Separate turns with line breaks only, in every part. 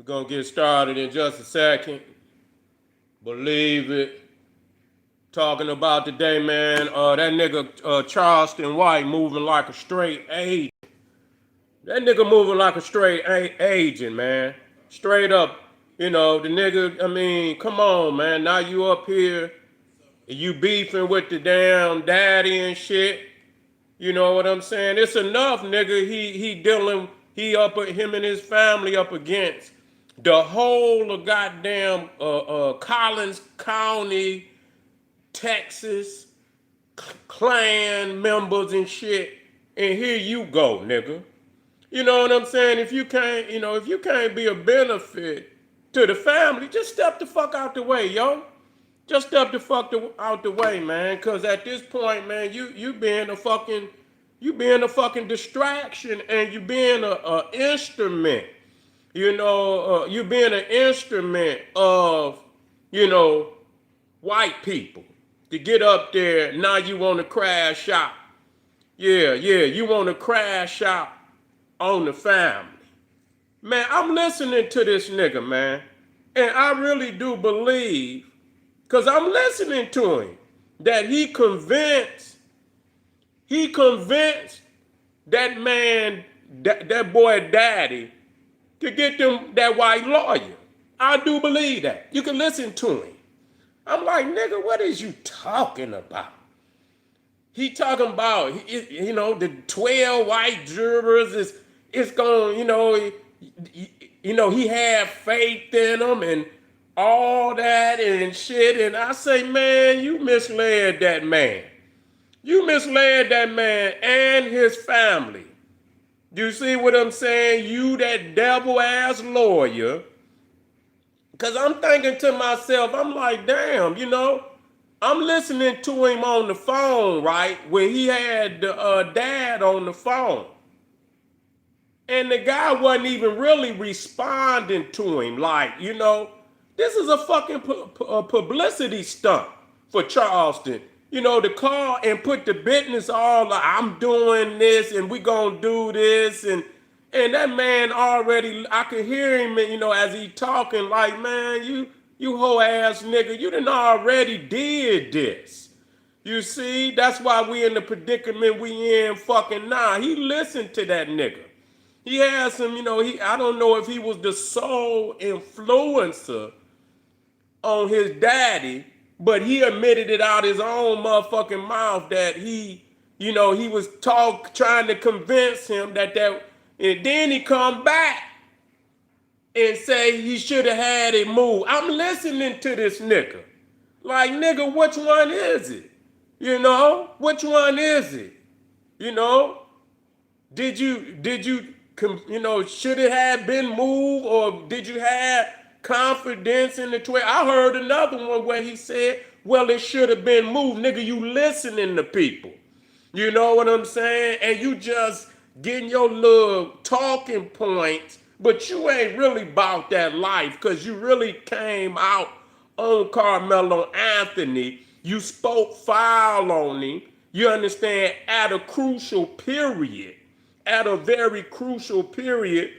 We're gonna get started in just a second. Believe it. Talking about today, man. That nigga Charleston White moving like a straight agent. That nigga moving like a straight agent, man. Straight up. The nigga, I mean, come on, man. Now you up here and you beefing with the damn daddy and shit. You know what I'm saying? It's enough, nigga. Him and his family up against the whole of goddamn Collins County, Texas, Klan members and shit. And here you go, nigga. You know what I'm saying? If you can't be a benefit to the family, just step the fuck out the way, yo. Just step the fuck out the way, man. Cause at this point, man, you being a fucking distraction, and you being a instrument. You being an instrument of, white people to get up there. Now you want to crash out. Yeah, you want to crash out on the family. Man, I'm listening to this nigga, man. And I really do believe, because I'm listening to him, that he convinced that man, that boy daddy, to get them that white lawyer. I do believe that. You can listen to him. I'm like, nigga, what is you talking about? He talking about, the 12 white jurors is going, he had faith in them and all that and shit. And I say, man, you misled that man. You misled that man and his family. You see what I'm saying? You that devil ass lawyer. Cause I'm thinking to myself, I'm like, damn, I'm listening to him on the phone, right? When he had the dad on the phone. And the guy wasn't even really responding to him. Like, this is a fucking publicity stunt for Charleston. To call and put the business all like, I'm doing this and we gonna do this. And that man already, I could hear him, as he talking like, man, you hoe ass nigga, you done already did this. You see, that's why we in the predicament we in fucking now. He listened to that nigga. He has some, I don't know if he was the sole influencer on his daddy, but he admitted it out his own motherfucking mouth that he was trying to convince him that, and then he come back and say he should have had it moved. I'm listening to this nigga. Like, nigga, which one is it? Which one is it? Did you should it have been moved, or did you have confidence in the 12? I heard another one where he said, well, it should have been moved. Nigga, you listening to people. You know what I'm saying? And you just getting your little talking points, but you ain't really about that life, because you really came out on Karmelo Anthony. You spoke foul on him. You understand? At a crucial period. At a very crucial period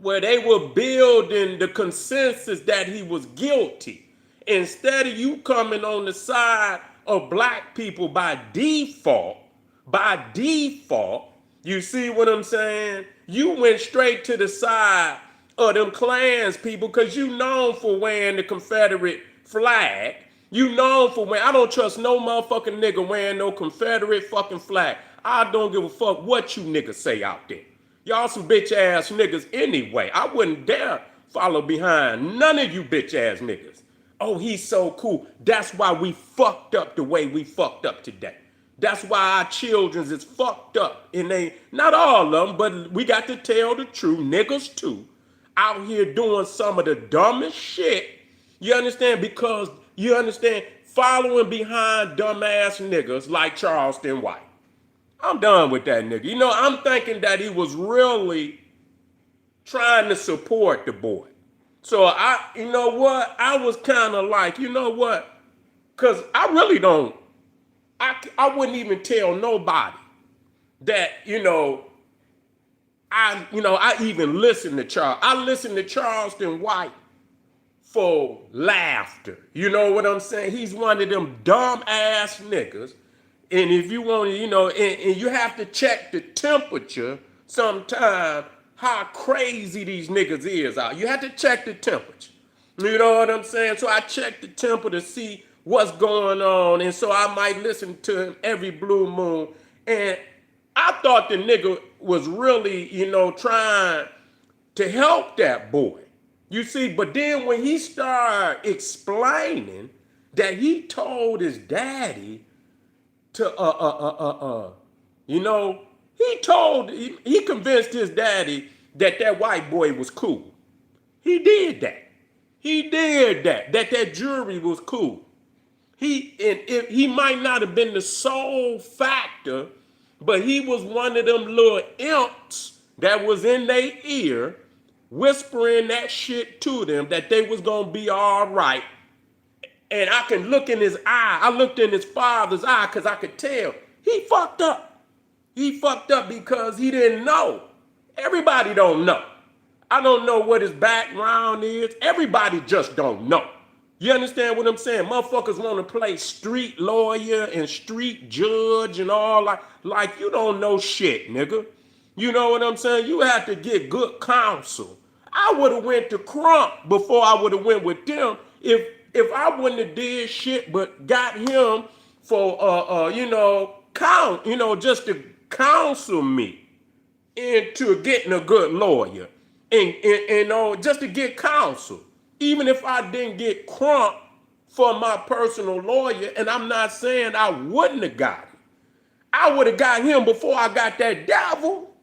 where they were building the consensus that he was guilty. Instead of you coming on the side of black people by default, you see what I'm saying? You went straight to the side of them Klans people, because you known for wearing the Confederate flag. You known for wearing, I don't trust no motherfucking nigga wearing no Confederate fucking flag. I don't give a fuck what you niggas say out there. Y'all some bitch ass niggas anyway. I wouldn't dare follow behind none of you bitch ass niggas. Oh, he's so cool. That's why we fucked up the way we fucked up today. That's why our children's is fucked up. And they, not all of them, but we got to tell the truth, niggas too, out here doing some of the dumbest shit. You understand? Because, you understand, following behind dumbass niggas like Charleston White. I'm done with that nigga. I'm thinking that he was really trying to support the boy. So I was kind of like, because I really don't, I wouldn't even tell nobody that, I even listened to Charles. I listened to Charleston White for laughter. You know what I'm saying? He's one of them dumb ass niggas. And if you want to, and you have to check the temperature sometime, how crazy these niggas is out. You have to check the temperature. You know what I'm saying? So I check the temperature to see what's going on. And so I might listen to him every blue moon. And I thought the nigga was really, trying to help that boy. You see, but then when he started explaining that he told his daddy to he convinced his daddy that white boy was cool. He did that. That jury was cool. He might not have been the sole factor, but he was one of them little imps that was in their ear whispering that shit to them that they was gonna be all right. And I can look in his eye. I looked in his father's eye because I could tell he fucked up. He fucked up because he didn't know. Everybody don't know. I don't know what his background is. Everybody just don't know. You understand what I'm saying? Motherfuckers want to play street lawyer and street judge and all like you don't know shit, nigga. You know what I'm saying? You have to get good counsel. I would have went to Crump before I would have went with them if I wouldn't have did shit but got him for just to counsel me into getting a good lawyer and just to get counsel. Even if I didn't get Crump for my personal lawyer, and I'm not saying I wouldn't have got him. I would have got him before I got that devil.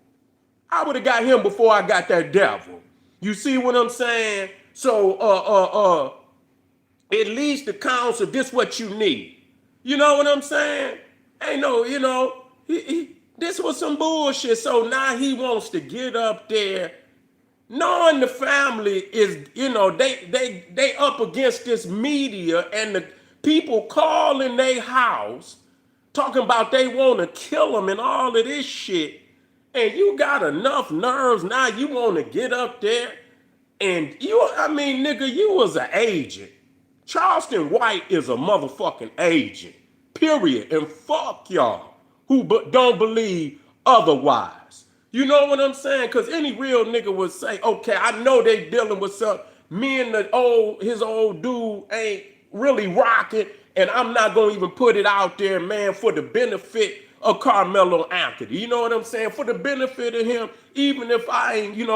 You see what I'm saying? So at least the counsel, this what you need. You know what I'm saying? This was some bullshit. So now he wants to get up there, knowing the family is, they up against this media and the people calling their house, talking about they want to kill them and all of this shit. And you got enough nerves now you want to get up there and nigga, you was an agent. Charleston White is a motherfucking agent, period. And fuck y'all who don't believe otherwise. You know what I'm saying? Because any real nigga would say, okay, I know they dealing with something. Me and his old dude ain't really rocking, and I'm not going to even put it out there, man, for the benefit of Karmelo Anthony. You know what I'm saying? For the benefit of him, even if I ain't,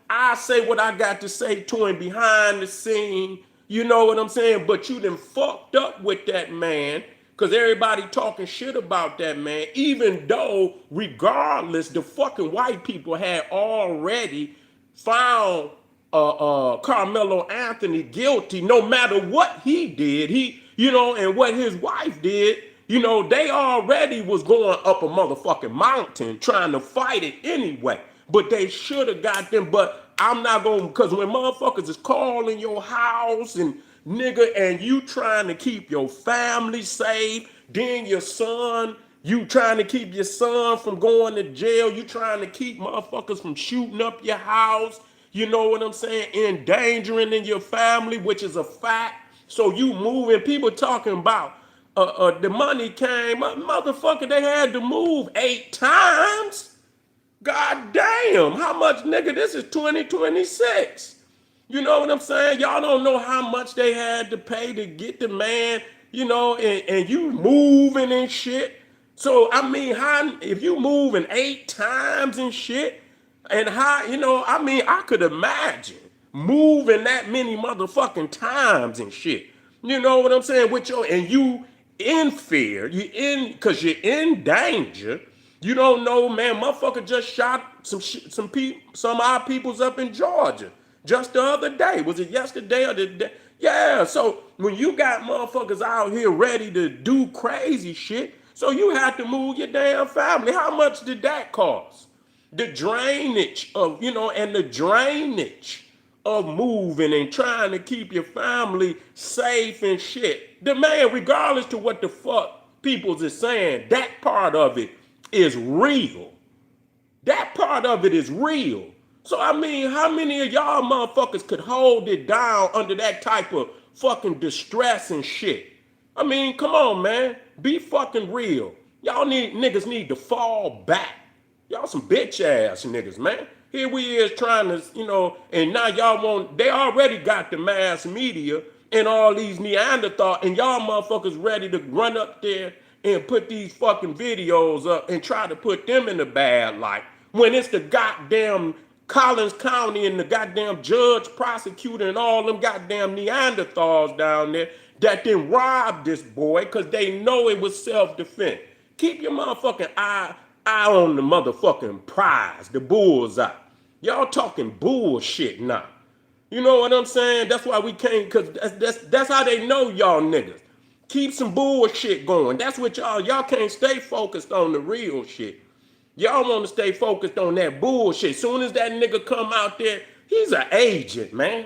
I say what I got to say to him behind the scene. You know what I'm saying? But you done fucked up with that man because everybody talking shit about that man, even though, regardless, the fucking white people had already found Karmelo Anthony guilty, no matter what he did. And what his wife did, they already was going up a motherfucking mountain trying to fight it anyway. But they should have got them. But I'm not going, because when motherfuckers is calling your house and nigga, and you trying to keep your family safe, then your son, you trying to keep your son from going to jail, you trying to keep motherfuckers from shooting up your house, you know what I'm saying, endangering in your family, which is a fact. So you moving, people talking about the money came, motherfucker, they had to move 8 times. God damn, how much, nigga? This is 2026. You know what I'm saying? Y'all don't know how much they had to pay to get the man, and you moving and shit. So, if you moving 8 times and shit, and I could imagine moving that many motherfucking times and shit. You know what I'm saying? And you in fear, because you're in danger. You don't know, man, motherfucker just shot some our peoples up in Georgia just the other day. Was it yesterday or the day? Yeah, so when you got motherfuckers out here ready to do crazy shit, so you have to move your damn family. How much did that cost? The drainage of, and the drainage of moving and trying to keep your family safe and shit. The man, regardless to what the fuck peoples is saying, that part of it is real. That part of it is real. So I mean, how many of y'all motherfuckers could hold it down under that type of fucking distress and shit? I mean, come on, man. Be fucking real. Y'all niggas need to fall back. Y'all some bitch ass niggas, man. Here we is trying to, and now y'all they already got the mass media and all these Neanderthal, and y'all motherfuckers ready to run up there and put these fucking videos up and try to put them in the bad light when it's the goddamn Collins County and the goddamn judge, prosecutor, and all them goddamn Neanderthals down there that then robbed this boy because they know it was self-defense. Keep your motherfucking eye on the motherfucking prize, the bullseye. Y'all talking bullshit now. You know what I'm saying? That's why we can't, because that's how they know y'all niggas. Keep some bullshit going. That's what y'all can't stay focused on the real shit. Y'all want to stay focused on that bullshit. Soon as that nigga come out there, he's an agent, man.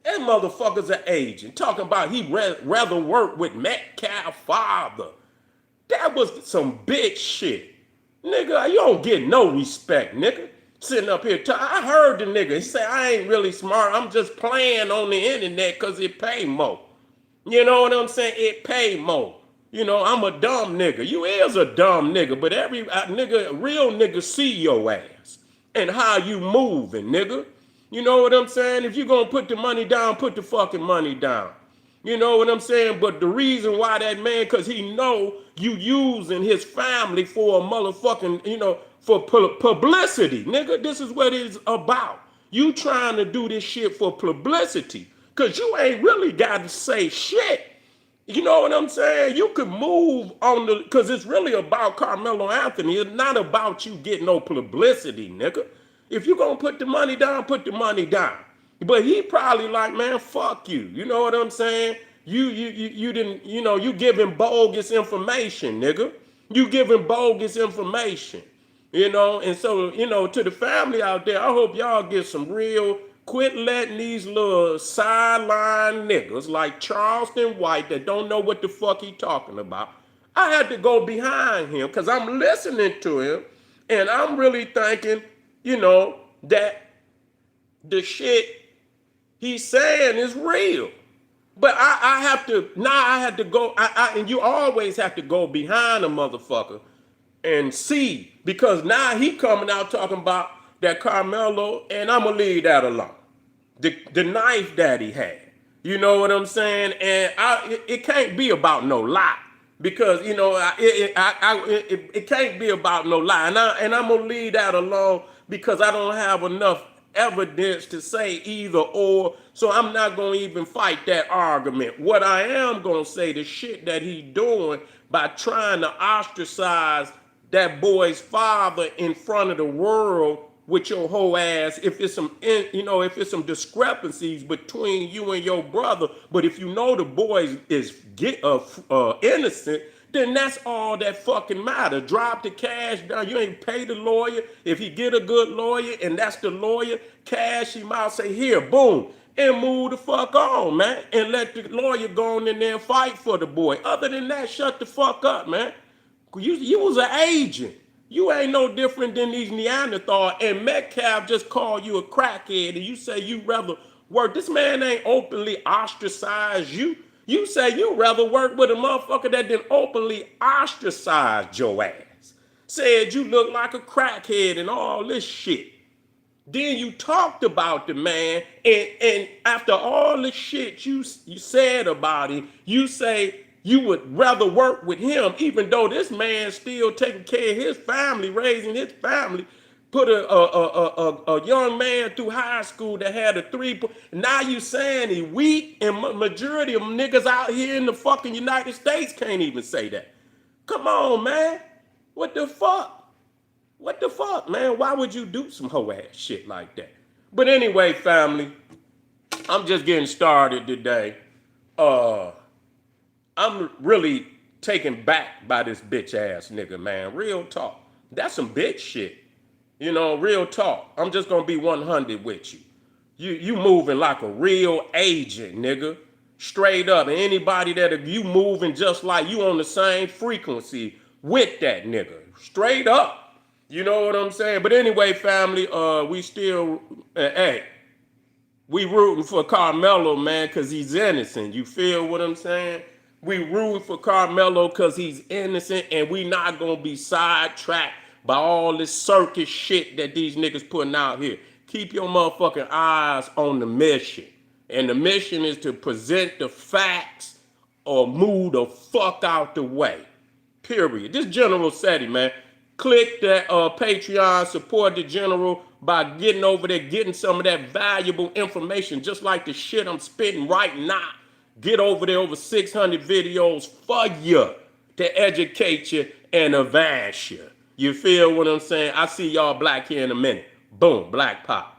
That motherfucker's an agent. Talking about he rather work with Metcalf's father. That was some bitch shit. Nigga, you don't get no respect, nigga. Sitting up here I heard the nigga. He said, I ain't really smart. I'm just playing on the internet because it pay more. You know what I'm saying? It pay more. I'm a dumb nigga. You is a dumb nigga, but every real nigga see your ass and how you moving, nigga. You know what I'm saying? If you gonna put the money down, put the fucking money down. You know what I'm saying? But the reason why that man, because he know you using his family for a motherfucking, for publicity. Nigga, this is what it's about. You trying to do this shit for publicity. Because you ain't really got to say shit. You know what I'm saying? You could move on because it's really about Karmelo Anthony. It's not about you getting no publicity, nigga. If you gonna put the money down, put the money down. But he probably like, man, fuck you. You know what I'm saying? You didn't, you giving bogus information, nigga. You giving bogus information. And so, to the family out there, I hope y'all get some real, quit letting these little sideline niggas like Charleston White that don't know what the fuck he talking about. I had to go behind him because I'm listening to him and I'm really thinking, that the shit he's saying is real. But I have to go, and you always have to go behind a motherfucker and see, because now he coming out talking about that Karmelo, and I'm gonna leave that alone. The knife that he had, you know what I'm saying? And it can't be about no lie, because it can't be about no lie, and I'm gonna leave that alone because I don't have enough evidence to say either or, so I'm not gonna even fight that argument. What I am gonna say, the shit that he doing by trying to ostracize that boy's father in front of the world with your whole ass, if it's some discrepancies between you and your brother, but if you know the boy is innocent, then that's all that fucking matter. Drop the cash down. You ain't pay the lawyer. If he get a good lawyer and that's the lawyer, cash him out, say, here, boom, and move the fuck on, man. And let the lawyer go on in there and fight for the boy. Other than that, shut the fuck up, man. You was an agent. You ain't no different than these Neanderthal, and Metcalf just called you a crackhead and you say you rather work. This man ain't openly ostracized you. You say you rather work with a motherfucker that didn't openly ostracize your ass. Said you look like a crackhead and all this shit. Then you talked about the man, and after all the shit you said about him, you say you would rather work with him, even though this man still taking care of his family, raising his family, put a young man through high school that had a 3. Now you saying he weak, and majority of niggas out here in the fucking United States can't even say that. Come on, man. What the fuck? What the fuck, man? Why would you do some hoe ass shit like that? But anyway, family, I'm just getting started today. I'm really taken back by this bitch ass nigga, man. Real talk. That's some bitch shit. Real talk. I'm just gonna be 100 with you. You moving like a real agent, nigga. Straight up. And anybody that if you moving just like you on the same frequency with that nigga. Straight up. You know what I'm saying? But anyway, family, we still, hey, we rooting for Karmelo, man, because he's innocent. You feel what I'm saying? We rooting for Karmelo because he's innocent, and we not going to be sidetracked by all this circus shit that these niggas putting out here. Keep your motherfucking eyes on the mission. And the mission is to present the facts or move the fuck out the way. Period. This generalseti, man. Click that Patreon, support the general by getting over there, getting some of that valuable information, just like the shit I'm spitting right now. Get over there, over 600 videos for you to educate you and advance you. You feel what I'm saying? I see y'all black here in a minute. Boom, black pop.